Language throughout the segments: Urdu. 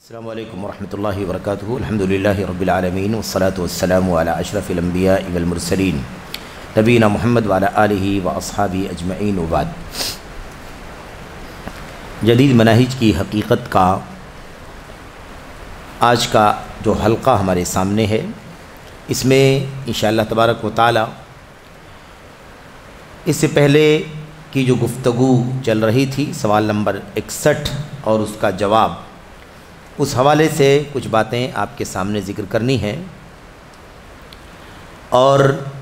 السلام علیکم ورحمۃ اللہ وبرکاتہ۔ الحمدللہ رب العالمین والصلاة والسلام علی اشرف الانبیاء والمرسلین نبینا محمد وعلی آلہ واصحابہ اجمعین وبعد۔ جدید مناہج کی حقیقت کا آج کا جو حلقہ ہمارے سامنے ہے، اس میں انشاءاللہ تبارک و تعالی اس سے پہلے کی جو گفتگو چل رہی تھی، سوال نمبر 61 اور اس کا جواب، اس حوالے سے کچھ باتیں آپ کے سامنے ذکر کرنی ہیں، اور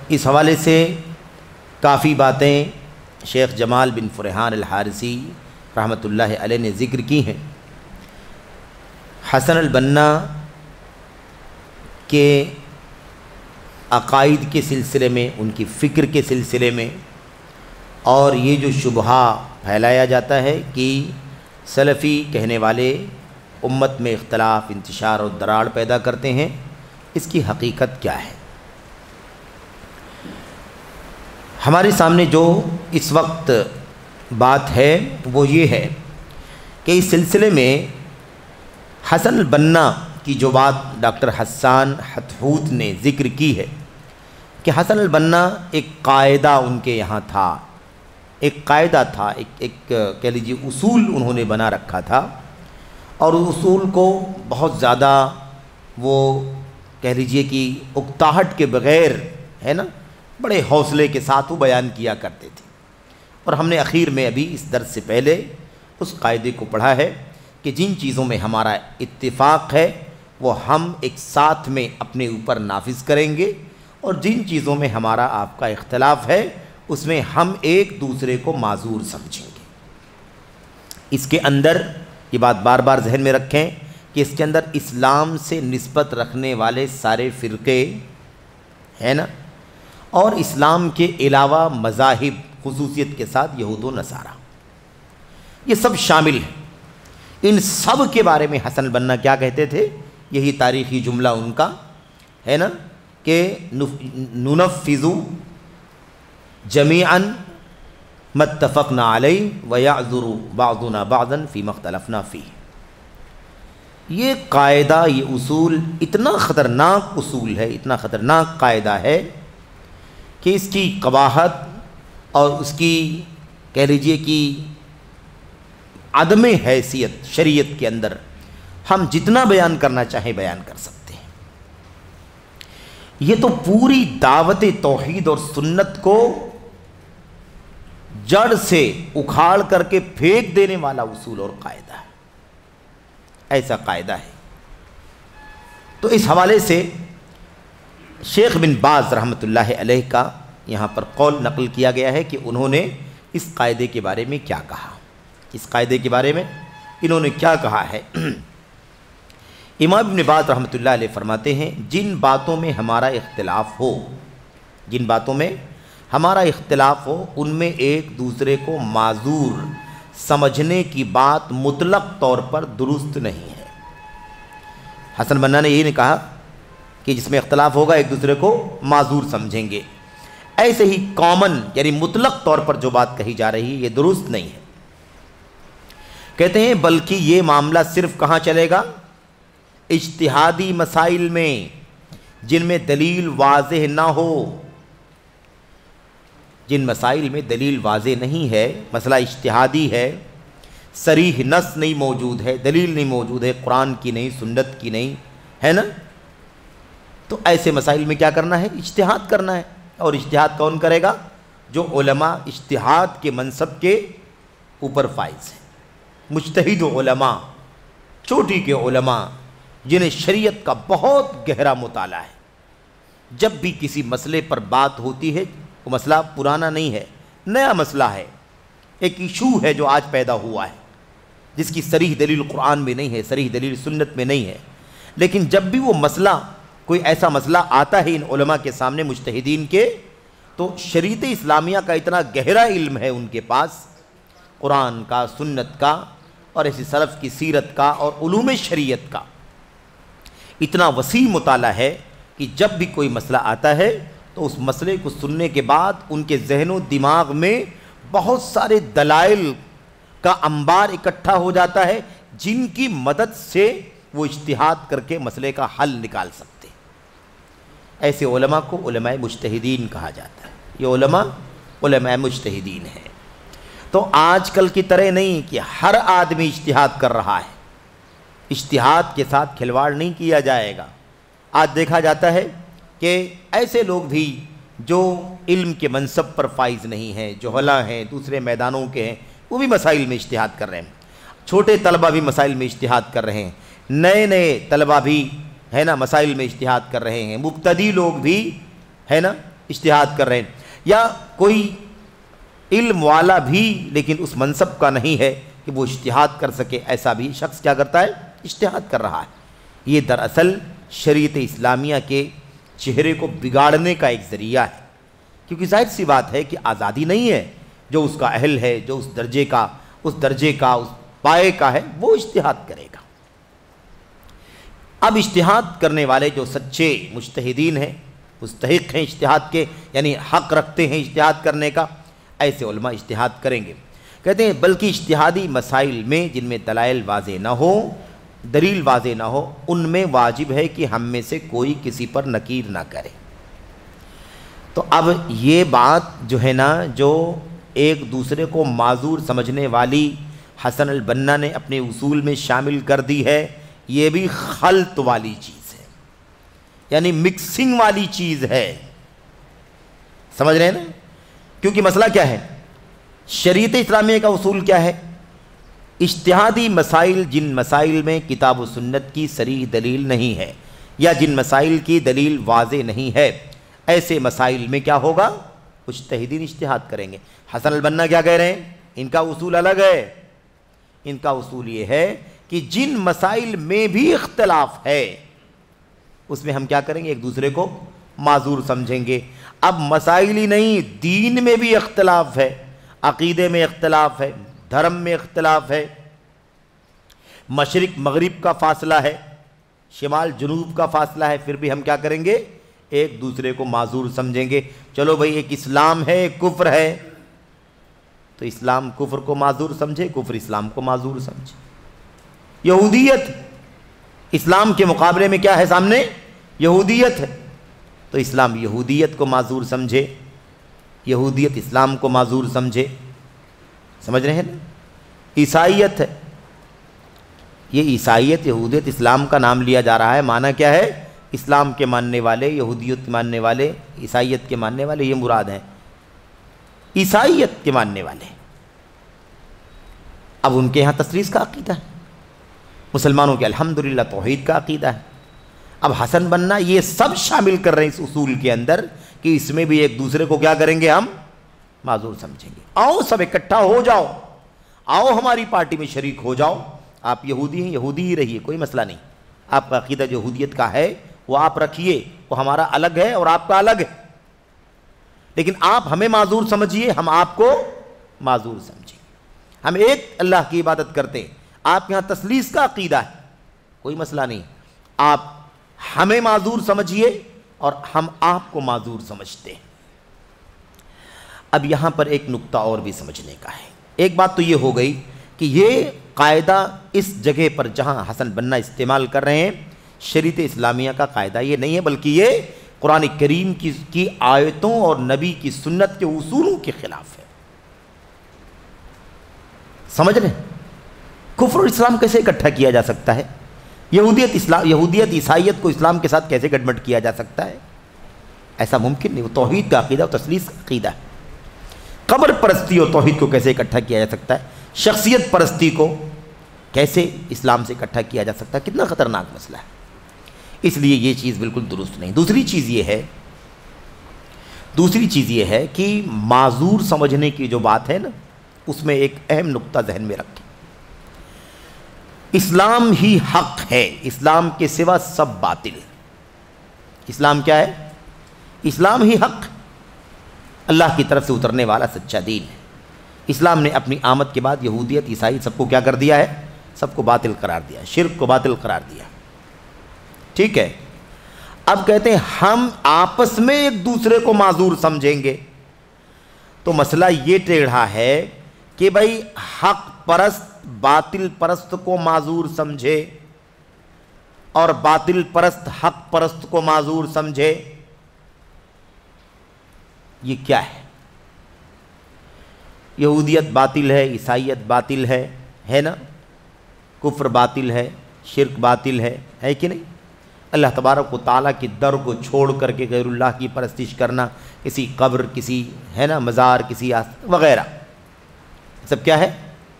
اس حوالے سے کافی باتیں شیخ جمال بن فرحان الحارثی رحمۃ اللہ علیہ نے ذکر کی ہیں۔ حسن البنا کے عقائد کے سلسلے میں، ان کی فکر کے سلسلے میں، اور یہ جو شبہہ پھیلایا جاتا ہے کہ سلفی کہنے والے امت میں اختلاف، انتشار اور دراڑ پیدا کرتے ہیں، اس کی حقیقت کیا ہے؟ ہمارے سامنے جو اس وقت بات ہے وہ یہ ہے کہ اس سلسلے میں حسن البنا کی جو بات ڈاکٹر حسان حتحوت نے ذکر کی ہے کہ حسن البنا ایک قاعدہ ان کے یہاں تھا، ایک قاعدہ تھا، ایک کہہ لیجیے اصول انہوں نے بنا رکھا تھا، اور اس اصول کو بہت زیادہ وہ کہہ لیجیے کہ اکتاہٹ کے بغیر، ہے نا، بڑے حوصلے کے ساتھ وہ بیان کیا کرتے تھے۔ اور ہم نے اخیر میں ابھی اس درس سے پہلے اس قاعدے کو پڑھا ہے کہ جن چیزوں میں ہمارا اتفاق ہے وہ ہم ایک ساتھ میں اپنے اوپر نافذ کریں گے، اور جن چیزوں میں ہمارا آپ کا اختلاف ہے اس میں ہم ایک دوسرے کو معذور سمجھیں گے۔ اس کے اندر یہ بات بار بار ذہن میں رکھیں کہ اس کے اندر اسلام سے نسبت رکھنے والے سارے فرقے ہیں نا، اور اسلام کے علاوہ مذاہب، خصوصیت کے ساتھ یہود و نصارہ، یہ سب شامل ہیں۔ ان سب کے بارے میں حسن البنا کیا کہتے تھے؟ یہی تاریخی جملہ ان کا ہے نا کہ ننفذ جمیعاً متفقنا علیہ ویعذر بعضنا بعضا فیما اختلفنا فیہ۔ یہ قاعدہ، یہ اصول اتنا خطرناک اصول ہے، اتنا خطرناک قاعدہ ہے کہ اس کی قباحت اور اس کی کہہ لیجئے کہ عدم حیثیت شریعت کے اندر ہم جتنا بیان کرنا چاہیں بیان کر سکتے ہیں۔ یہ تو پوری دعوت توحید اور سنت کو جڑ سے اکھاڑ کر کے پھینک دینے والا اصول اور قاعدہ ہے، ایسا قاعدہ ہے۔ تو اس حوالے سے شیخ بن باز رحمۃ اللہ علیہ کا یہاں پر قول نقل کیا گیا ہے کہ انہوں نے اس قاعدے کے بارے میں کیا کہا، اس قاعدے کے بارے میں انہوں نے کیا کہا ہے۔ امام ابن باز رحمۃ اللہ علیہ فرماتے ہیں، جن باتوں میں ہمارا اختلاف ہو، جن باتوں میں ہمارا اختلاف ہو، ان میں ایک دوسرے کو معذور سمجھنے کی بات مطلق طور پر درست نہیں ہے۔ حسن بنا نے یہ نہیں کہا کہ جس میں اختلاف ہوگا ایک دوسرے کو معذور سمجھیں گے، ایسے ہی کامن یعنی مطلق طور پر جو بات کہی جا رہی ہے یہ درست نہیں ہے۔ کہتے ہیں بلکہ یہ معاملہ صرف کہاں چلے گا؟ اجتہادی مسائل میں، جن میں دلیل واضح نہ ہو، جن مسائل میں دلیل واضح نہیں ہے، مسئلہ اجتہادی ہے، صریح نص نہیں موجود ہے، دلیل نہیں موجود ہے، قرآن کی نہیں، سنت کی نہیں، ہے نا، تو ایسے مسائل میں کیا کرنا ہے؟ اجتہاد کرنا ہے۔ اور اجتہاد کون کرے گا؟ جو علماء اجتہاد کے منصب کے اوپر فائز ہیں، مجتہد علماء، چوٹی کے علماء، جنہیں شریعت کا بہت گہرا مطالعہ ہے۔ جب بھی کسی مسئلے پر بات ہوتی ہے، وہ مسئلہ پرانا نہیں ہے، نیا مسئلہ ہے، ایک ایشو ہے جو آج پیدا ہوا ہے، جس کی صریح دلیل قرآن میں نہیں ہے، صریح دلیل سنت میں نہیں ہے، لیکن جب بھی وہ مسئلہ، کوئی ایسا مسئلہ آتا ہے ان علماء کے سامنے، مجتہدین کے، تو شریعت اسلامیہ کا اتنا گہرا علم ہے ان کے پاس، قرآن کا، سنت کا، اور ایسی سلف کی سیرت کا اور علوم شریعت کا اتنا وسیع مطالعہ ہے کہ جب بھی کوئی مسئلہ آتا ہے تو اس مسئلے کو سننے کے بعد ان کے ذہن و دماغ میں بہت سارے دلائل کا انبار اکٹھا ہو جاتا ہے، جن کی مدد سے وہ اجتہاد کر کے مسئلے کا حل نکال سکتے. ایسے علماء کو علماء مجتہدین کہا جاتا ہے. یہ علماء مجتہدین ہیں. تو آج کل کی طرح نہیں کہ ہر آدمی اجتہاد کر رہا ہے. اجتہاد کے ساتھ کھلواڑ نہیں کیا جائے گا. آج دیکھا جاتا ہے کہ ایسے لوگ بھی جو علم کے منصب پر فائز نہیں ہیں، جہلا ہیں، دوسرے میدانوں کے ہیں، وہ بھی مسائل میں اجتہاد کر رہے ہیں. چھوٹے طلبہ بھی مسائل میں اجتہاد کر رہے ہیں. نئے طلبہ بھی ہے نا مسائل میں اجتہاد کر رہے ہیں. مبتدی لوگ بھی ہے نا اجتہاد کر رہے ہیں. یا کوئی علم والا بھی لیکن اس منصب کا نہیں ہے کہ وہ اجتہاد کر سکے، ایسا بھی شخص کیا کرتا ہے؟ اجتہاد کر رہا ہے. یہ دراصل شریعت اسلامیہ کے چہرے کو بگاڑنے کا ایک ذریعہ ہے. کیونکہ ظاہر سی بات ہے کہ آزادی نہیں ہے. جو اس کا اہل ہے، جو اس درجے کا اس پائے کا ہے، وہ اجتہاد کرے گا. اب اجتہاد کرنے والے جو سچے مجتہدین ہیں، مستحق ہیں اجتہاد کے، یعنی حق رکھتے ہیں اجتہاد کرنے کا، ایسے علماء اجتہاد کریں گے. کہتے ہیں بلکہ اجتہادی مسائل میں جن میں دلائل واضح نہ ہو، دلیل واضح نہ ہو، ان میں واجب ہے کہ ہم میں سے کوئی کسی پر نکیر نہ کرے. تو اب یہ بات جو ہے نا، جو ایک دوسرے کو معذور سمجھنے والی حسن البنا نے اپنے اصول میں شامل کر دی ہے، یہ بھی خلط والی چیز ہے، یعنی مکسنگ والی چیز ہے. سمجھ رہے ہیں نا؟ کیونکہ مسئلہ کیا ہے؟ شریعت اسلامیہ کا اصول کیا ہے؟ اجتہادی مسائل، جن مسائل میں کتاب و سنت کی صریح دلیل نہیں ہے یا جن مسائل کی دلیل واضح نہیں ہے، ایسے مسائل میں کیا ہوگا؟ مجتہدین اجتہاد کریں گے. حسن البنا کیا کہہ رہے ہیں؟ ان کا اصول الگ ہے. ان کا اصول یہ ہے کہ جن مسائل میں بھی اختلاف ہے اس میں ہم کیا کریں گے؟ ایک دوسرے کو معذور سمجھیں گے. اب مسائل ہی نہیں، دین میں بھی اختلاف ہے، عقیدے میں اختلاف ہے، دھرم میں اختلاف ہے، مشرق مغرب کا فاصلہ ہے، شمال جنوب کا فاصلہ ہے، پھر بھی ہم کیا کریں گے؟ ایک دوسرے کو معذور سمجھیں گے. چلو بھئی، ایک اسلام ہے، ایک کفر ہے، تو اسلام کفر کو معذور سمجھے، کفر اسلام کو معذور سمجھے. یہودیت اسلام کے مقابلے میں کیا ہے سامنے؟ یہودیت ہے، تو اسلام یہودیت کو معذور سمجھے، یہودیت اسلام کو معذور سمجھے. سمجھ رہے ہیں نا؟ عیسائیت ہے، یہ عیسائیت یہودیت اسلام کا نام لیا جا رہا ہے. معنی کیا ہے؟ اسلام کے ماننے والے، یہودیت کے ماننے والے، عیسائیت کے ماننے والے، یہ مراد ہیں. عیسائیت کے ماننے والے اب ان کے یہاں تثلیث کا عقیدہ ہے، مسلمانوں کے الحمدللہ توحید کا عقیدہ ہے. اب حسن بننا یہ سب شامل کر رہے ہیں اس اصول کے اندر کہ اس میں بھی ایک دوسرے کو کیا کریں گے؟ ہم معذور سمجھیں گے. آؤ سب اکٹھا ہو جاؤ، آؤ ہماری پارٹی میں شریک ہو جاؤ. آپ یہودی ہیں، یہودی ہی رہیے، کوئی مسئلہ نہیں. آپ کا عقیدہ یہودیت کا ہے وہ آپ رکھیے، وہ ہمارا الگ ہے اور آپ کا الگ ہے، لیکن آپ ہمیں معذور سمجھیے، ہم آپ کو معذور سمجھیں. ہم ایک اللہ کی عبادت کرتے ہیں، آپ یہاں تثلیث کا عقیدہ ہے، کوئی مسئلہ نہیں. آپ ہمیں معذور سمجھیے اور ہم آپ کو معذور سمجھتے ہیں. اب یہاں پر ایک نقطہ اور بھی سمجھنے کا ہے. ایک بات تو یہ ہو گئی کہ یہ قاعدہ اس جگہ پر جہاں حسن بننا استعمال کر رہے ہیں، شریعت اسلامیہ کا قاعدہ یہ نہیں ہے، بلکہ یہ قرآن کریم کی آیتوں اور نبی کی سنت کے اصولوں کے خلاف ہے. سمجھ رہے ہیں؟ کفر اور اسلام کیسے اکٹھا کیا جا سکتا ہے؟ یہودیت عیسائیت کو اسلام کے ساتھ کیسے گڈمٹ کیا جا سکتا ہے؟ ایسا ممکن نہیں. وہ توحید کا عقیدہ اور تثلیث کا عقیدہ ہے. قبر پرستی اور توحید کو کیسے اکٹھا کیا جا سکتا ہے؟ شخصیت پرستی کو کیسے اسلام سے اکٹھا کیا جا سکتا ہے؟ کتنا خطرناک مسئلہ ہے. اس لیے یہ چیز بالکل درست نہیں. دوسری چیز یہ ہے کہ معذور سمجھنے کی جو بات ہے نا، اس میں ایک اہم نقطہ ذہن میں رکھیں. اسلام ہی حق ہے، اسلام کے سوا سب باطل. اسلام کیا ہے؟ اسلام ہی حق، اللہ کی طرف سے اترنے والا سچا دین ہے. اسلام نے اپنی آمد کے بعد یہودیت عیسائی سب کو کیا کر دیا ہے؟ سب کو باطل قرار دیا، شرک کو باطل قرار دیا. ٹھیک ہے. اب کہتے ہیں ہم آپس میں ایک دوسرے کو معذور سمجھیں گے. تو مسئلہ یہ ٹیڑھا ہے کہ بھائی حق پرست باطل پرست کو معذور سمجھے، اور باطل پرست حق پرست کو معذور سمجھے، یہ کیا ہے؟ یہودیت باطل ہے، عیسائیت باطل ہے نا، کفر باطل ہے، شرک باطل ہے کہ نہیں؟ اللہ تبارک و تعالیٰ کی در کو چھوڑ کر کے غیر اللہ کی پرستش کرنا، کسی قبر، کسی ہے نا مزار، کسی وغیرہ، سب کیا ہے؟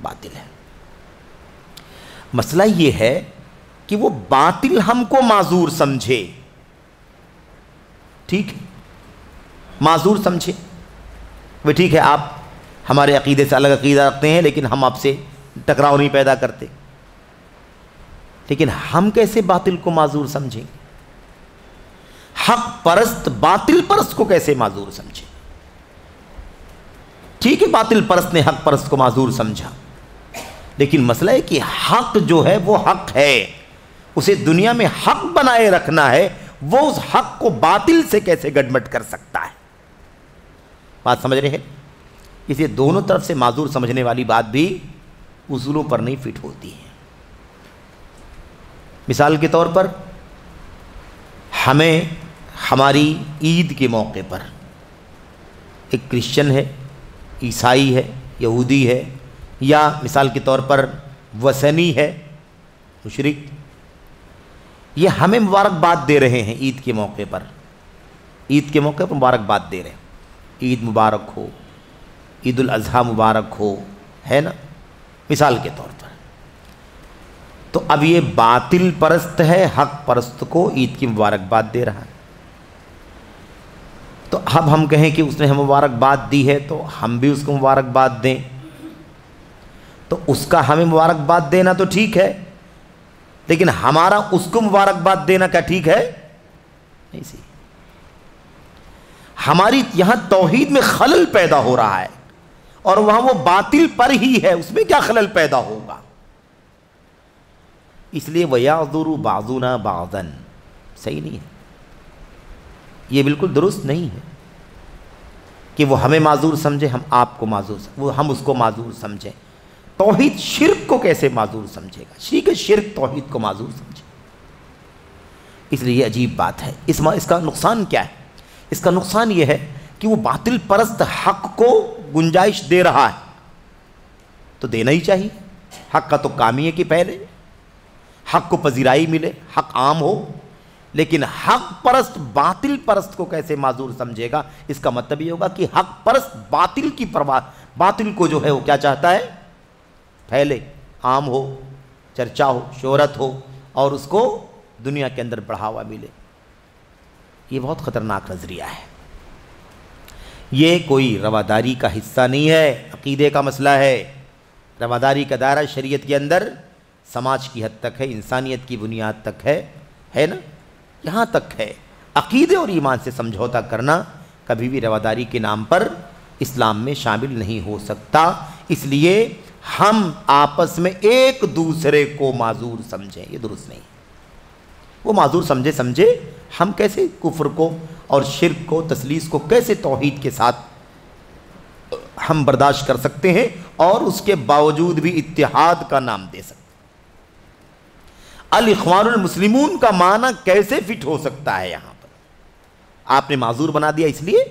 باطل ہے۔ مسئلہ یہ ہے کہ وہ باطل ہم کو معذور سمجھے، ٹھیک ہے، معذور سمجھے، وہ ٹھیک ہے، آپ ہمارے عقیدے سے الگ عقیدہ رکھتے ہیں لیکن ہم آپ سے ٹکراؤ نہیں پیدا کرتے، لیکن ہم کیسے باطل کو معذور سمجھیں؟ حق پرست باطل پرست کو کیسے معذور سمجھے؟ ٹھیک ہے، باطل پرست نے حق پرست کو معذور سمجھا، لیکن مسئلہ ہے کہ حق جو ہے وہ حق ہے، اسے دنیا میں حق بنائے رکھنا ہے، وہ اس حق کو باطل سے کیسے گڈمٹ کر سکتا ہے؟ بات سمجھ رہے ہیں؟ اسے دونوں طرف سے معذور سمجھنے والی بات بھی اصولوں پر نہیں فٹ ہوتی ہے۔ مثال کے طور پر ہمیں ہماری عید کے موقع پر ایک کرسچن ہے، عیسائی ہے، یہودی ہے، یا مثال کے طور پر وثنی ہے، مشرک، یہ ہمیں مبارکباد دے رہے ہیں عید کے موقع پر، عید کے موقع پر مبارکباد دے رہے ہیں، عید مبارک ہو، عید الاضحیٰ مبارک ہو، ہے نا، مثال کے طور پر۔ تو اب یہ باطل پرست ہے، حق پرست کو عید کی مبارکباد دے رہا ہے، تو اب ہم کہیں کہ اس نے ہم مبارکباد دی ہے تو ہم بھی اس کو مبارکباد دیں، تو اس کا ہمیں مبارکباد دینا تو ٹھیک ہے، لیکن ہمارا اس کو مبارکباد دینا کیا ٹھیک ہے؟ نہیں سی، ہماری یہاں توحید میں خلل پیدا ہو رہا ہے، اور وہاں وہ باطل پر ہی ہے، اس میں کیا خلل پیدا ہوگا؟ اس لیے وَيَعْذُرُ بَعْضُنَا بَعْضًا صحیح نہیں ہے، یہ بالکل درست نہیں ہے کہ وہ ہمیں معذور سمجھے، ہم آپ کو معذور وہ ہم اس کو معذور سمجھیں۔ توحید شرک کو کیسے معذور سمجھے گا؟ شرک توحید کو معذور سمجھے، اس لیے یہ عجیب بات ہے۔ اس کا نقصان کیا ہے؟ اس کا نقصان یہ ہے کہ وہ باطل پرست حق کو گنجائش دے رہا ہے، تو دینا ہی چاہیے، حق کا تو کام ہی ہے کہ پہلے حق کو پذیرائی ملے، حق عام ہو، لیکن حق پرست باطل پرست کو کیسے معذور سمجھے گا؟ اس کا مطلب یہ ہوگا کہ حق پرست باطل کی پرواہ، باطل کو جو ہے وہ کیا چاہتا ہے؟ پھیلے، عام ہو، چرچا ہو، شہرت ہو، اور اس کو دنیا کے اندر بڑھاوا ملے۔ یہ بہت خطرناک نظریہ ہے، یہ کوئی رواداری کا حصہ نہیں ہے، عقیدے کا مسئلہ ہے۔ رواداری کا دائرہ شریعت کے اندر سماج کی حد تک ہے، انسانیت کی بنیاد تک ہے نا، یہاں تک ہے۔ عقیدے اور ایمان سے سمجھوتا کرنا کبھی بھی رواداری کے نام پر اسلام میں شامل نہیں ہو سکتا، اس لیے ہم آپس میں ایک دوسرے کو معذور سمجھیں، یہ درست نہیں۔ وہ معذور سمجھے ہم کیسے کفر کو اور شرک کو، تثلیث کو کیسے توحید کے ساتھ ہم برداشت کر سکتے ہیں اور اس کے باوجود بھی اتحاد کا نام دے سکتے ہیں؟ الاخوان المسلمون کا معنی کیسے فٹ ہو سکتا ہے یہاں پر؟ آپ نے معذور بنا دیا، اس لیے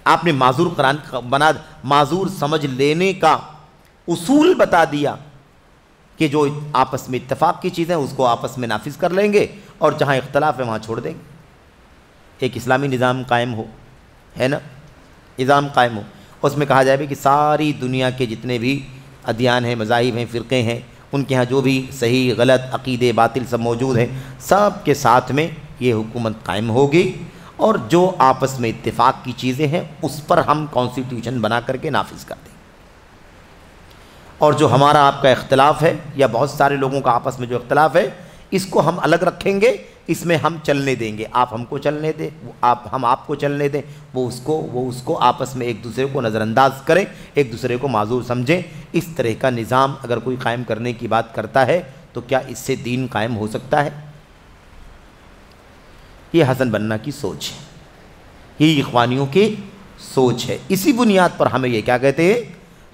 آپ نے معذور سمجھ لینے کا اصول بتا دیا کہ جو آپس میں اتفاق کی چیزیں اس کو آپس میں نافذ کر لیں گے، اور جہاں اختلاف ہے وہاں چھوڑ دیں گے۔ ایک اسلامی نظام قائم ہو، ہے نا، نظام قائم ہو، اس میں کہا جائے کہ ساری دنیا کے جتنے بھی ادیان ہیں، مذاہب ہیں، فرقے ہیں، ان کے ہاں جو بھی صحیح غلط عقیدے باطل سب موجود ہیں، سب کے ساتھ میں یہ حکومت قائم ہوگی، اور جو آپس میں اتفاق کی چیزیں ہیں اس پر ہم کانسٹیٹیوشن بنا کر کے نافذ کر دیں، اور جو ہمارا آپ کا اختلاف ہے یا بہت سارے لوگوں کا آپس میں جو اختلاف ہے، اس کو ہم الگ رکھیں گے، اس میں ہم چلنے دیں گے، آپ ہم کو چلنے دیں، ہم آپ کو چلنے دیں، وہ اس کو آپس میں ایک دوسرے کو نظر انداز کریں، ایک دوسرے کو معذور سمجھیں۔ اس طرح کا نظام اگر کوئی قائم کرنے کی بات کرتا ہے تو کیا اس سے دین قائم ہو سکتا ہے؟ یہ حسن بننا کی سوچ ہے، یہ اخوانیوں کی سوچ ہے۔ اسی بنیاد پر ہمیں یہ کیا کہتے ہیں؟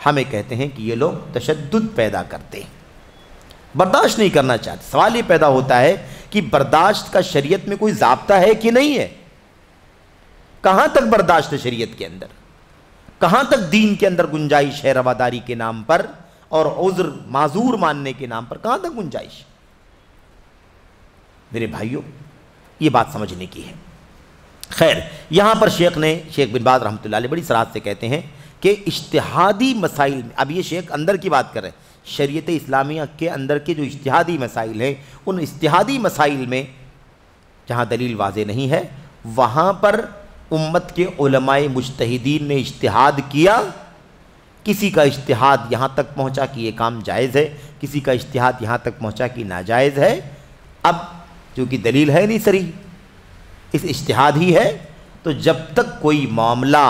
ہمیں کہتے ہیں کہ یہ لوگ تشدد پیدا کرتے ہیں، برداشت نہیں کرنا چاہتے. سوال یہ پیدا ہوتا ہے کہ برداشت کا شریعت میں کوئی ضابطہ ہے کہ نہیں ہے؟ کہاں تک برداشت ہے شریعت کے اندر؟ کہاں تک دین کے اندر گنجائش ہے رواداری کے نام پر اور عذر معذور ماننے کے نام پر؟ کہاں تک گنجائش؟ میرے بھائیوں، یہ بات سمجھنے کی ہے. خیر، یہاں پر شیخ بن باز رحمۃ اللہ علیہ بڑی صراحت سے کہتے ہیں کہ اجتہادی مسائل میں، اب یہ شیخ اندر کی بات کر رہے ہیں، شریعت اسلامیہ کے اندر کے جو اجتہادی مسائل ہیں، ان اجتہادی مسائل میں جہاں دلیل واضح نہیں ہے وہاں پر امت کے علماء مجتہدین نے اجتہاد کیا. کسی کا اجتہاد یہاں تک پہنچا کہ یہ کام جائز ہے، کسی کا اجتہاد یہاں تک پہنچا کہ ناجائز ہے. اب چونکہ دلیل ہے نہیں صریح، اس اجتہاد ہی ہے، تو جب تک کوئی معاملہ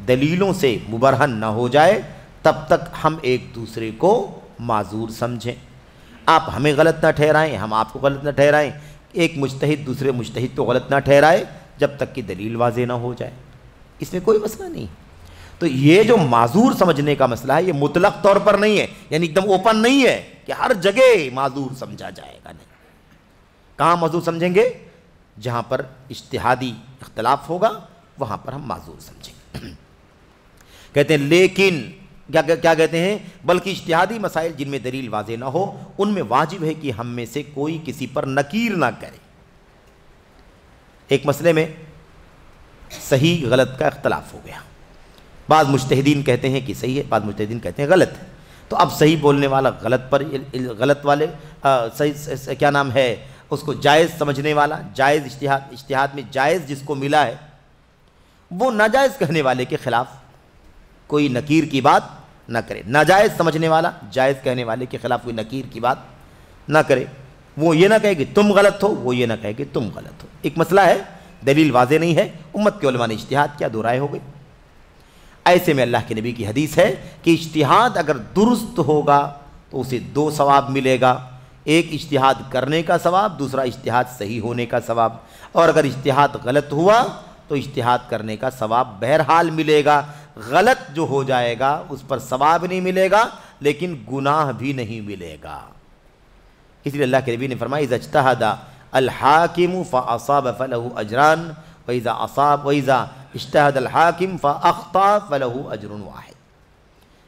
دلیلوں سے مبرہن نہ ہو جائے تب تک ہم ایک دوسرے کو معذور سمجھیں. آپ ہمیں غلط نہ ٹھہرائیں، ہم آپ کو غلط نہ ٹھہرائیں، ایک مجتہد دوسرے مجتہد کو غلط نہ ٹھہرائے جب تک کہ دلیل واضح نہ ہو جائے. اس میں کوئی مسئلہ نہیں. تو یہ جو معذور سمجھنے کا مسئلہ ہے یہ مطلق طور پر نہیں ہے، یعنی ایک دم اوپن نہیں ہے کہ ہر جگہ معذور سمجھا جائے گا. نہیں. کہاں معذور سمجھیں گے؟ جہاں پر اجتہادی اختلاف ہوگا وہاں پر ہم معذور سمجھیں گے. کہتے ہیں لیکن کیا کہتے ہیں؟ بلکہ اجتہادی مسائل جن میں دلیل واضح نہ ہو ان میں واجب ہے کہ ہم میں سے کوئی کسی پر نکیر نہ کرے. ایک مسئلے میں صحیح غلط کا اختلاف ہو گیا، بعض مجتہدین کہتے ہیں کہ صحیح ہے، بعض مجتہدین کہتے ہیں غلط ہے. تو اب صحیح بولنے والا غلط پر غلط والے صحیح کیا نام ہے اس کو جائز سمجھنے والا، جائز اجتہاد میں جائز جس کو ملا ہے وہ ناجائز کہنے والے کے خلاف کوئی نکیر کی بات نہ کرے. ناجائز سمجھنے والا جائز کہنے والے کے خلاف کوئی نکیر کی بات نہ کرے. وہ یہ نہ کہے کہ تم غلط ہو، وہ یہ نہ کہے کہ تم غلط ہو. ایک مسئلہ ہے، دلیل واضح نہیں ہے، امت کے علماء نے اجتہاد کیا، دو رائے ہو گئی. ایسے میں اللہ کے نبی کی حدیث ہے کہ اجتہاد اگر درست ہوگا تو اسے دو ثواب ملے گا، ایک اجتہاد کرنے کا ثواب، دوسرا اجتہاد صحیح ہونے کا ثواب. اور اگر اجتہاد غلط ہوا تو اجتہاد کرنے کا ثواب بہرحال ملے گا. غلط جو ہو جائے گا اس پر ثواب نہیں ملے گا لیکن گناہ بھی نہیں ملے گا. اس لیے اللہ کے نبی نے فرمایا اذا اجتہد الحاکم فاصاب فلہ اجران واذا اجتہد الحاکم فاخطا فلہ اجر واحد.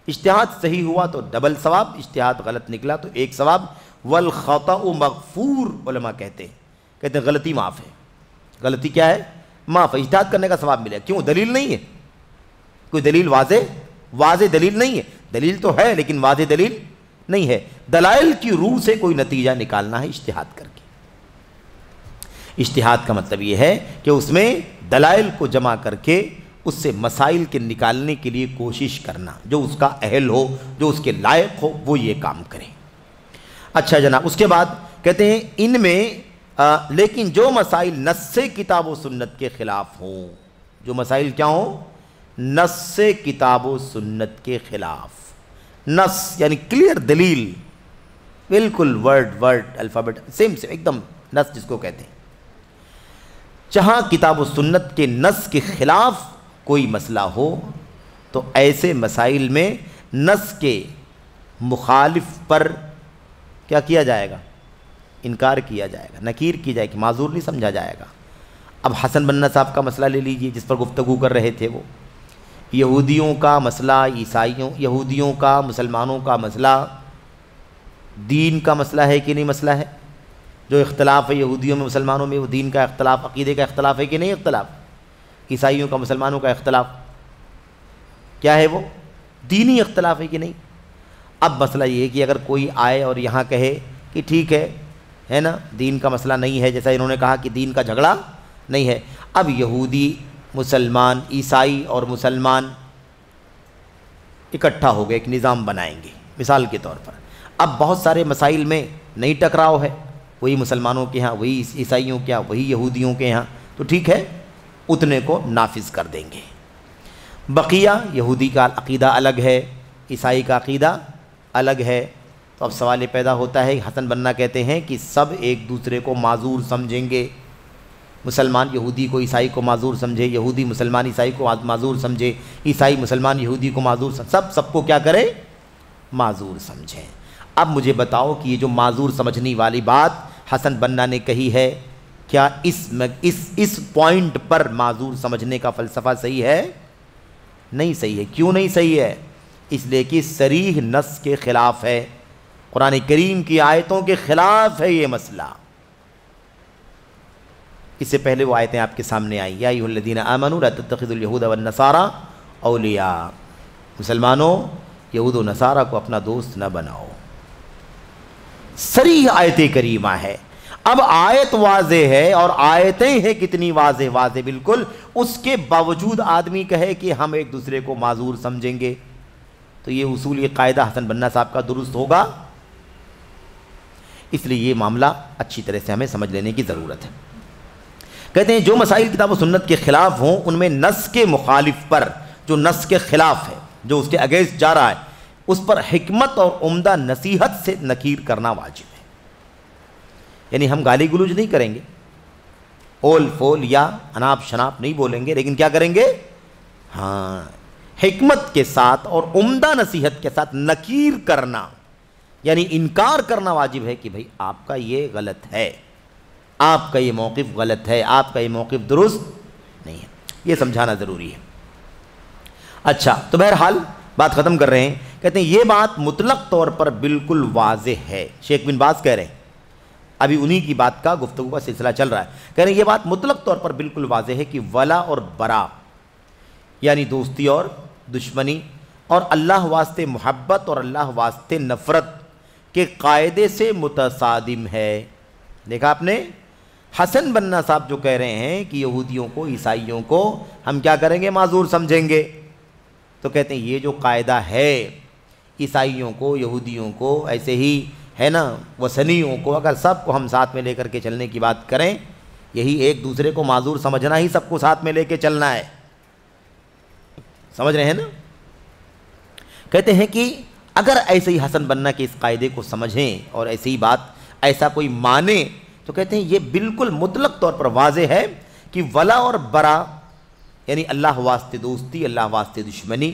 اجتہاد صحیح ہوا تو ڈبل ثواب، اجتہاد غلط نکلا تو ایک ثواب. والخطأ مغفور، علماء کہتے ہیں غلطی معاف ہے. غلطی کیا ہے؟ معاف ہے. اجتہاد کرنے کا ثواب ملے. کیوں؟ دلیل نہیں ہے، کوئی دلیل واضح دلیل نہیں ہے. دلیل تو ہے لیکن واضح دلیل نہیں ہے. دلائل کی روح سے کوئی نتیجہ نکالنا ہے اجتہاد کر کے. اجتہاد کا مطلب یہ ہے کہ اس میں دلائل کو جمع کر کے اس سے مسائل کے نکالنے کے لیے کوشش کرنا. جو اس کا اہل ہو، جو اس کے لائق ہو، وہ یہ کام کرے. اچھا جناب، اس کے بعد کہتے ہیں ان میں لیکن جو مسائل نص کتاب و سنت کے خلاف ہوں، جو مسائل کیا ہوں؟ نص کتاب و سنت کے خلاف. نص یعنی کلیئر دلیل، بالکل ورڈ الفابیٹ سیم ایک دم نص جس کو کہتے ہیں. جہاں کتاب و سنت کے نص کے خلاف کوئی مسئلہ ہو تو ایسے مسائل میں نص کے مخالف پر کیا کیا جائے گا؟ انکار کیا جائے گا، نکیر کی جائے گی، معذور نہیں سمجھا جائے گا. اب حسن بننا صاحب کا مسئلہ لے لیجئے جس پر گفتگو کر رہے تھے. وہ یہودیوں کا مسئلہ، عیسائیوں، یہودیوں کا، مسلمانوں کا مسئلہ دین کا مسئلہ ہے کہ نہیں مسئلہ ہے؟ جو اختلاف ہے یہودیوں میں مسلمانوں میں وہ دین کا اختلاف، عقیدے کا اختلاف ہے کہ نہیں اختلاف؟ عیسائیوں کا مسلمانوں کا اختلاف کیا ہے؟ وہ دینی اختلاف ہے کہ نہیں؟ اب مسئلہ یہ ہے کہ اگر کوئی آئے اور یہاں کہے کہ ٹھیک ہے نا دین کا مسئلہ نہیں ہے، جیسا انہوں نے کہا کہ دین کا جھگڑا نہیں ہے. اب یہودی، مسلمان، عیسائی اور مسلمان اکٹھا ہو گئے، ایک نظام بنائیں گے مثال کے طور پر. اب بہت سارے مسائل میں نہیں ٹکراؤ ہے، وہی مسلمانوں کے ہاں، وہی عیسائیوں کے ہاں، وہی یہودیوں کے ہاں، تو ٹھیک ہے اتنے کو نافذ کر دیں گے. بقیہ یہودی کا عقیدہ الگ ہے، عیسائی کا عقیدہ الگ ہے. تو اب سوال یہ پیدا ہوتا ہے، حسن بننا کہتے ہیں کہ سب ایک دوسرے کو معذور سمجھیں گے. مسلمان یہودی کو، عیسائی کو معذور سمجھے، یہودی مسلمان عیسائی کو معذور سمجھے، عیسائی مسلمان یہودی کو معذور سب کو کیا کرے؟ معذور سمجھیں۔ اب مجھے بتاؤ کہ یہ جو معذور سمجھنے والی بات حسن بنا نے کہی ہے، کیا اس پوائنٹ پر معذور سمجھنے کا فلسفہ صحیح ہے؟ نہیں صحیح ہے۔ کیوں نہیں صحیح ہے؟ اس لیے کہ صریح نص کے خلاف ہے، قرآن کریم کی آیتوں کے خلاف ہے یہ مسئلہ۔ اس سے پہلے وہ آیتیں آپ کے سامنے آئیں، یا ایھا الذین آمنوا لا تتخذوا اليہود والنصارى اولیاء، مسلمانوں یہود و نصارہ کو اپنا دوست نہ بناؤ۔ صریح آیت کریمہ ہے۔ اب آیت واضح ہے اور آیتیں ہیں کتنی واضح بالکل، اس کے باوجود آدمی کہے کہ ہم ایک دوسرے کو معذور سمجھیں گے، تو یہ اصول، یہ قاعدہ حسن بنا صاحب کا درست ہوگا؟ اس لیے یہ معاملہ اچھی طرح سے ہمیں سمجھ لینے کی ضرورت ہے۔ کہتے ہیں جو مسائل کتاب و سنت کے خلاف ہوں ان میں نص کے مخالف پر، جو نص کے خلاف ہے، جو اس کے اگینسٹ جا رہا ہے، اس پر حکمت اور عمدہ نصیحت سے نکیر کرنا واجب ہے۔ یعنی ہم گالی گلوج نہیں کریں گے، اول فول یا اناپ شناپ نہیں بولیں گے، لیکن کیا کریں گے؟ ہاں، حکمت کے ساتھ اور عمدہ نصیحت کے ساتھ نکیر کرنا، یعنی انکار کرنا واجب ہے کہ بھئی آپ کا یہ غلط ہے، آپ کا یہ موقف غلط ہے، آپ کا یہ موقف درست نہیں ہے، یہ سمجھانا ضروری ہے۔ اچھا، تو بہرحال بات ختم کر رہے ہیں۔ کہتے ہیں یہ بات مطلق طور پر بالکل واضح ہے، شیخ بن باز کہہ رہے ہیں، ابھی انہی کی بات کا گفتگو کا سلسلہ چل رہا ہے، کہہ رہے ہیں یہ بات مطلق طور پر بالکل واضح ہے کہ ولا اور برا، یعنی دوستی اور دشمنی، اور اللہ واسطے محبت اور اللہ واسطے نفرت کے قاعدے سے متصادم ہے۔ دیکھا آپ نے، حسن بنا صاحب جو کہہ رہے ہیں کہ یہودیوں کو، عیسائیوں کو ہم کیا کریں گے؟ معذور سمجھیں گے، تو کہتے ہیں یہ جو قاعدہ ہے، عیسائیوں کو، یہودیوں کو، ایسے ہی ہے نا وثنیوں کو، اگر سب کو ہم ساتھ میں لے کر کے چلنے کی بات کریں، یہی ایک دوسرے کو معذور سمجھنا ہی سب کو ساتھ میں لے کے چلنا ہے۔ سمجھ رہے ہیں نا؟ کہتے ہیں کہ اگر ایسے ہی حسن بنا کے اس قاعدے کو سمجھیں اور ایسی ہی بات ایسا کوئی مانے، تو کہتے ہیں یہ بالکل مطلق طور پر واضح ہے کہ ولا اور برا، یعنی اللہ واسطے دوستی، اللہ واسطے دشمنی،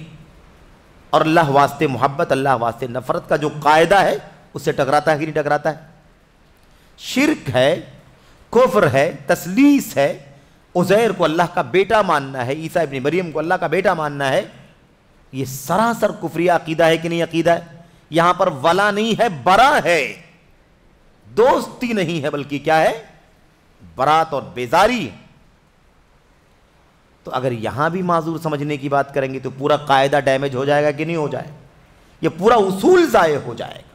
اور اللہ واسطے محبت، اللہ واسطے نفرت کا جو قاعدہ ہے اس سے ٹکراتا ہے کہ نہیں ٹکراتا ہے؟ شرک ہے، کفر ہے، تثلیث ہے، عزیر کو اللہ کا بیٹا ماننا ہے، عیسیٰ ابن مریم کو اللہ کا بیٹا ماننا ہے، یہ سراسر کفری عقیدہ ہے کہ نہیں عقیدہ ہے؟ یہاں پر ولا نہیں ہے، برا ہے، دوستی نہیں ہے، بلکہ کیا ہے؟ برات اور بیزاری۔ تو اگر یہاں بھی معذور سمجھنے کی بات کریں گے تو پورا قاعدہ ڈیمیج ہو جائے گا کہ نہیں ہو جائے؟ یہ پورا اصول ضائع ہو جائے گا۔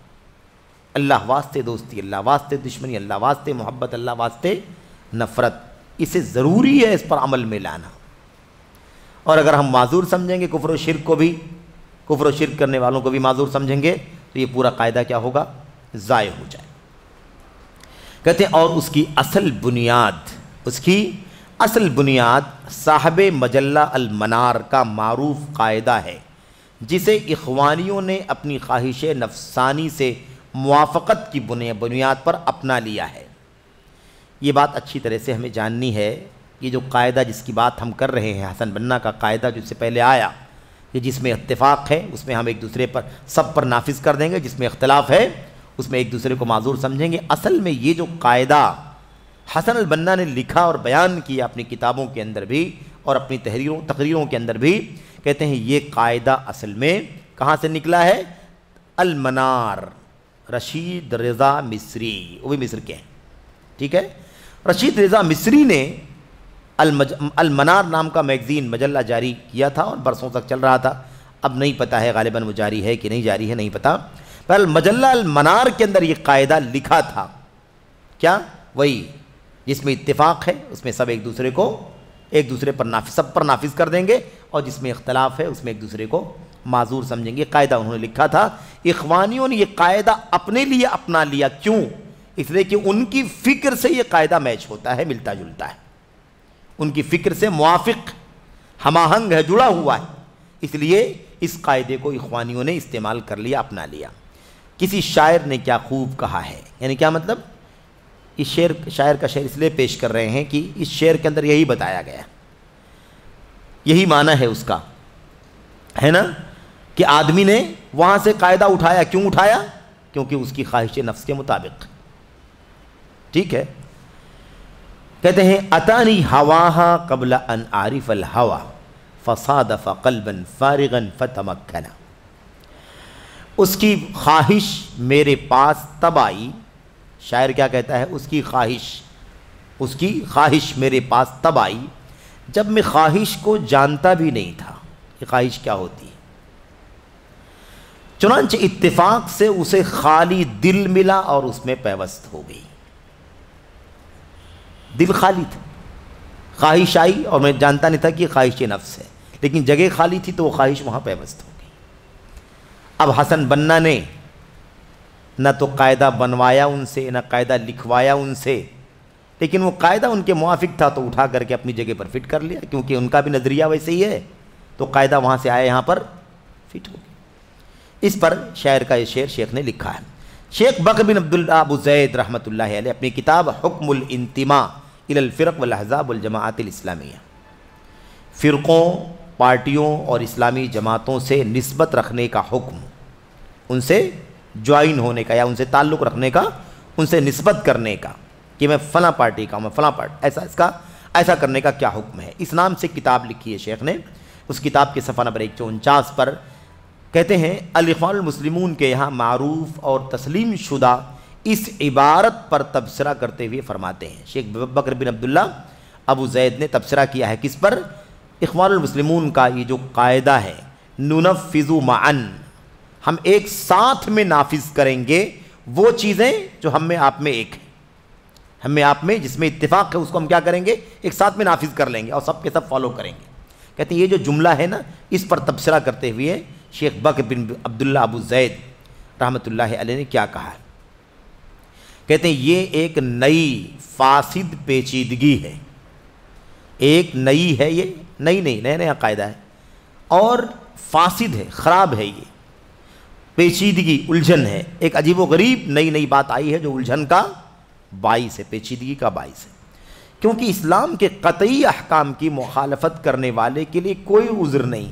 اللہ واسطے دوستی، اللہ واسطے دشمنی، اللہ واسطے محبت، اللہ واسطے نفرت، اسے ضروری ہے اس پر عمل میں لانا۔ اور اگر ہم معذور سمجھیں گے کفر و شرک کو بھی، کفر و شرک کرنے والوں کو بھی معذور سمجھیں گے، تو یہ پورا قاعدہ کیا ہوگا؟ ضائع ہو جائے۔ کہتے ہیں اور اس کی اصل بنیاد صاحب مجلہ المنار کا معروف قاعدہ ہے، جسے اخوانیوں نے اپنی خواہش نفسانی سے موافقت کی بنیاد پر اپنا لیا ہے۔ یہ بات اچھی طرح سے ہمیں جاننی ہے، یہ جو قاعدہ جس کی بات ہم کر رہے ہیں، حسن بنا کا قاعدہ جو اس سے پہلے آیا، کہ جس میں اتفاق ہے اس میں ہم ایک دوسرے پر سب پر نافذ کر دیں گے، جس میں اختلاف ہے اس میں ایک دوسرے کو معذور سمجھیں گے۔ اصل میں یہ جو قاعدہ حسن البنا نے لکھا اور بیان کیا اپنی کتابوں کے اندر بھی اور اپنی تقریروں کے اندر بھی، کہتے ہیں یہ قاعدہ اصل میں کہاں سے نکلا ہے؟ المنار، رشید رضا مصری، وہ بھی مصر کے ہیں، ٹھیک ہے؟ رشید رضا مصری نے المنار نام کا میگزین، مجلہ جاری کیا تھا اور برسوں تک چل رہا تھا، اب نہیں پتا ہے غالباً وہ جاری ہے کہ نہیں جاری ہے، نہیں پتا۔ پر مجلہ المنار کے اندر یہ قاعدہ لکھا تھا، کیا؟ وہی جس میں اتفاق ہے اس میں سب ایک دوسرے پر سب پر نافذ کر دیں گے، اور جس میں اختلاف ہے اس میں ایک دوسرے کو معذور سمجھیں گے۔ قاعدہ انہوں نے لکھا تھا۔ اخوانیوں نے یہ قاعدہ اپنے لیے اپنا لیا، کیوں؟ اس لیے کہ ان کی فکر سے یہ قاعدہ میچ ہوتا ہے، ملتا جلتا ہے، ان کی فکر سے موافق، ہم آہنگ ہے، جڑا ہوا ہے، اس لیے اس قاعدے کو اخوانیوں نے استعمال کر لیا، اپنا لیا۔ کسی شاعر نے کیا خوب کہا ہے، یعنی کیا مطلب؟ اس شاعر کا شعر اس لیے پیش کر رہے ہیں کہ اس شعر کے اندر یہی بتایا گیا، یہی معنی ہے اس کا، ہے نا، کہ آدمی نے وہاں سے قاعدہ اٹھایا. کیوں اٹھایا؟ کیونکہ اس کی خواہش نفس کے مطابق. ٹھیک ہے. کہتے ہیں اتانی ہواہا قبل ان عارف الہوا فصادف قلبا فارغا فتمکنا. اس کی خواہش میرے پاس تب آئی. شاعر کیا کہتا ہے؟ اس کی خواہش میرے پاس تب آئی جب میں خواہش کو جانتا بھی نہیں تھا کہ خواہش کیا ہوتی ہے. چنانچہ اتفاق سے اسے خالی دل ملا اور اس میں پیوست ہو گئی. دل خالی تھا, خواہش آئی اور میں جانتا نہیں تھا کہ خواہش نفس ہے, لیکن جگہ خالی تھی تو وہ خواہش وہاں پیوست ہو گئی. اب حسن بنا نے نہ تو قاعدہ بنوایا ان سے, نہ قاعدہ لکھوایا ان سے, لیکن وہ قاعدہ ان کے موافق تھا تو اٹھا کر کے اپنی جگہ پر فٹ کر لیا, کیونکہ ان کا بھی نظریہ ویسے ہی ہے, تو قاعدہ وہاں سے آیا یہاں پر فٹ ہو گیا. اس پر شاعر کا یہ شعر شیخ نے لکھا ہے. شیخ بکر بن عبداللہ ابو زید رحمۃ اللہ علیہ اپنی کتاب حکم الانتماء الی الفرق والاحزاب والجماعات الاسلامیہ, فرقوں, پارٹیوں اور اسلامی جماعتوں سے نسبت رکھنے کا حکم, ان سے جوائن ہونے کا یا ان سے تعلق رکھنے کا, ان سے نسبت کرنے کا کہ میں فلاں پارٹی کا, میں فلاں پارٹی, ایسا کرنے کا کیا حکم ہے, اس نام سے کتاب لکھی ہے شیخ نے. اس کتاب کے صفحہ نمبر 149 پر کہتے ہیں الاخوان المسلمون کے یہاں معروف اور تسلیم شدہ اس عبارت پر تبصرہ کرتے ہوئے فرماتے ہیں. شیخ بکر بن عبداللہ ابو زید نے تبصرہ کیا ہے کس پر؟ اخوان المسلمون کا یہ جو قاعدہ ہے, ننفذ معا, ہم ایک ساتھ میں نافذ کریں گے وہ چیزیں جو ہم میں آپ میں ایک ہیں, ہم میں آپ میں جس میں اتفاق ہے اس کو ہم کیا کریں گے؟ ایک ساتھ میں نافذ کر لیں گے اور سب کے سب فالو کریں گے. کہتے ہیں یہ جو جملہ ہے نا, اس پر تبصرہ کرتے ہوئے شیخ بکر بن عبداللہ ابو زید رحمۃ اللہ علیہ نے کیا کہا ہے؟ کہتے ہیں یہ ایک نئی فاسد پیچیدگی ہے, ایک نئی ہے, یہ نئی نہیں, نیا قاعدہ ہے اور فاسد ہے, خراب ہے, یہ پیچیدگی, الجھن ہے, ایک عجیب و غریب نئی بات آئی ہے جو الجھن کا باعث ہے, پیچیدگی کا باعث ہے. کیونکہ اسلام کے قطعی احکام کی مخالفت کرنے والے کے لیے کوئی عذر نہیں.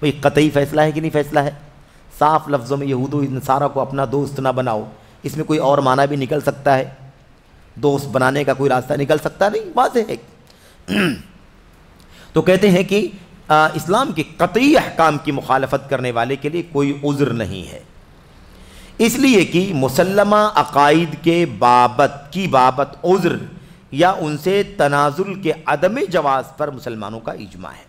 بھئی قطعی فیصلہ ہے کہ نہیں فیصلہ ہے؟ صاف لفظوں میں یہود و نصارہ کو اپنا دوست نہ بناؤ, اس میں کوئی اور معنی بھی نکل سکتا ہے, دوست بنانے کا کوئی راستہ نکل سکتا نہیں, واضح ہے. تو کہتے ہیں کہ اسلام کے قطعی احکام کی مخالفت کرنے والے کے لیے کوئی عذر نہیں ہے, اس لیے کہ مسلمہ عقائد کے بابت عذر یا ان سے تنازل کے عدم جواز پر مسلمانوں کا اجماع ہے.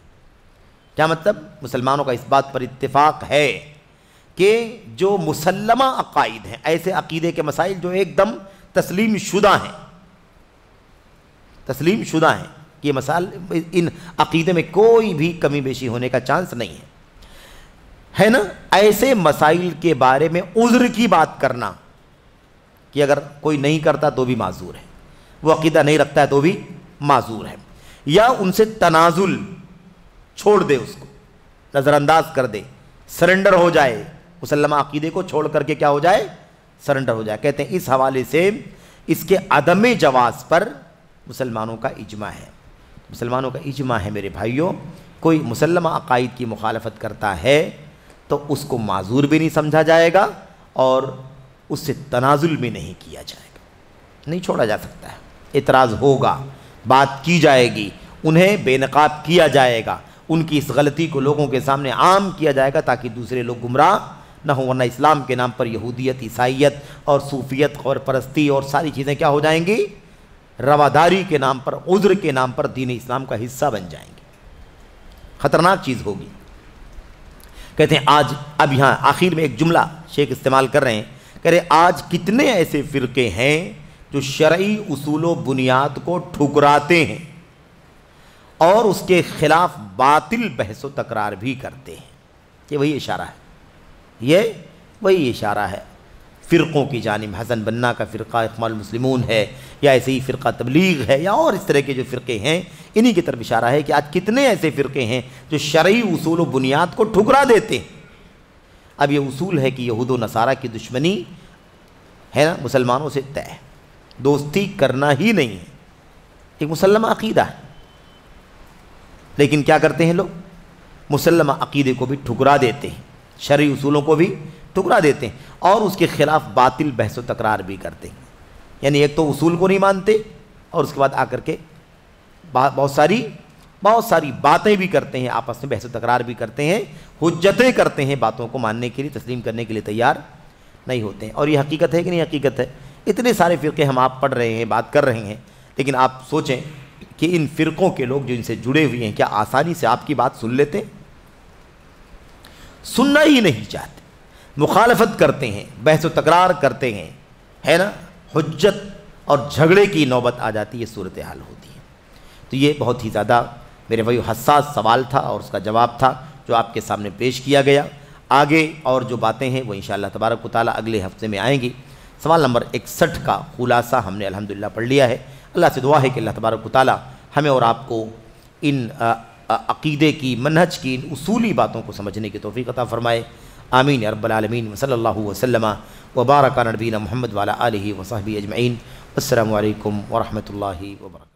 کیا مطلب؟ مسلمانوں کا اس بات پر اتفاق ہے کہ جو مسلمہ عقائد ہیں, ایسے عقیدے کے مسائل جو ایک دم تسلیم شدہ ہیں کہ یہ مسائل, ان عقیدے میں کوئی بھی کمی بیشی ہونے کا چانس نہیں ہے نا, ایسے مسائل کے بارے میں عذر کی بات کرنا کہ اگر کوئی نہیں کرتا تو بھی معذور ہے, وہ عقیدہ نہیں رکھتا ہے تو بھی معذور ہے, یا ان سے تنازل چھوڑ دے, اس کو نظر انداز کر دے, سرنڈر ہو جائے, مسلمہ عقیدے کو چھوڑ کر کے کیا ہو جائے؟ سرنڈر ہو جائے. کہتے ہیں اس حوالے سے اس کے عدم جواز پر مسلمانوں کا اجماع ہے. مسلمانوں کا اجماع ہے میرے بھائیوں, کوئی مسلمہ عقائد کی مخالفت کرتا ہے تو اس کو معذور بھی نہیں سمجھا جائے گا اور اس سے تنازل بھی نہیں کیا جائے گا, نہیں چھوڑا جا سکتا ہے. اعتراض ہوگا, بات کی جائے گی, انہیں بے نقاب کیا جائے گا, ان کی اس غلطی کو لوگوں کے سامنے عام کیا جائے گا تاکہ دوسرے لوگ گمراہ نہ ہوں, ورنہ اسلام کے نام پر یہودیت, عیسائیت اور صوفیت, خور پرستی اور ساری چیزیں کیا ہو جائیں گی؟ رواداری کے نام پر, عذر کے نام پر دین اسلام کا حصہ بن جائیں گے, خطرناک چیز ہوگی. کہتے ہیں آج, اب یہاں آخر میں ایک جملہ شیخ استعمال کر رہے ہیں, کہہ رہے آج کتنے ایسے فرقے ہیں جو شرعی اصول و بنیاد کو ٹھکراتے ہیں اور اس کے خلاف باطل بحث و تکرار بھی کرتے ہیں. یہ وہی اشارہ ہے, یہ وہی اشارہ ہے فرقوں کی جانب. حسن بنا کا فرقہ اخوان المسلمون ہے, یا ایسے ہی فرقہ تبلیغ ہے, یا اور اس طرح کے جو فرقے ہیں, انہی کی طرف اشارہ ہے کہ آج کتنے ایسے فرقے ہیں جو شرعی اصول و بنیاد کو ٹھکرا دیتے ہیں. اب یہ اصول ہے کہ یہود و نصارہ کی دشمنی ہے نا, مسلمانوں سے طے, دوستی کرنا ہی نہیں ہے, ایک مسلمہ عقیدہ ہے. لیکن کیا کرتے ہیں لوگ؟ مسلمہ عقیدے کو بھی ٹھکرا دیتے ہیں، شرعی اصولوں کو بھی ٹھکرا دیتے ہیں، اور اس کے خلاف باطل بحث و تکرار بھی کرتے ہیں۔ یعنی ایک تو اصول کو نہیں مانتے اور اس کے بعد آ کر کے بہت ساری باتیں بھی کرتے ہیں، آپس میں بحث و تکرار بھی کرتے ہیں، حجتیں کرتے ہیں، باتوں کو ماننے کے لیے تسلیم کرنے کے لیے تیار نہیں ہوتے ہیں۔ اور یہ حقیقت ہے کہ نہیں حقیقت ہے؟ اتنے سارے فرقے ہم آپ پڑھ رہے ہیں، بات کر رہے ہیں، لیکن آپ سوچیں کہ ان فرقوں کے لوگ جو ان سے جڑے ہوئے ہیں کیا آسانی سے آپ کی بات سن لیتے ہیں؟ سننا ہی نہیں چاہتے، مخالفت کرتے ہیں، بحث و تکرار کرتے ہیں، ہے نا، حجت اور جھگڑے کی نوبت آ جاتی ہے، صورتحال ہوتی ہے۔ تو یہ بہت ہی زیادہ میرے بھائی حساس سوال تھا اور اس کا جواب تھا جو آپ کے سامنے پیش کیا گیا۔ آگے اور جو باتیں ہیں وہ انشاءاللہ تبارک و تعالیٰ اگلے ہفتے میں آئیں گی۔ سوال نمبر 61 کا خلاصہ ہم نے الحمدللہ پڑھ لیا ہے۔ اللہ سے دعا ہے کہ اللہ تبارک و تعالیٰ ہمیں اور آپ کو ان عقیدے کی، منہج کی، ان اصولی باتوں کو سمجھنے کی توفیق عطا فرمائے۔ آمین یا رب العالمین۔ وصلی اللہ وسلم وبارک علی نبینا محمد وعلی آلہ وصحبہ اجمعین۔ السلام علیکم ورحمۃ اللہ وبرکاتہ۔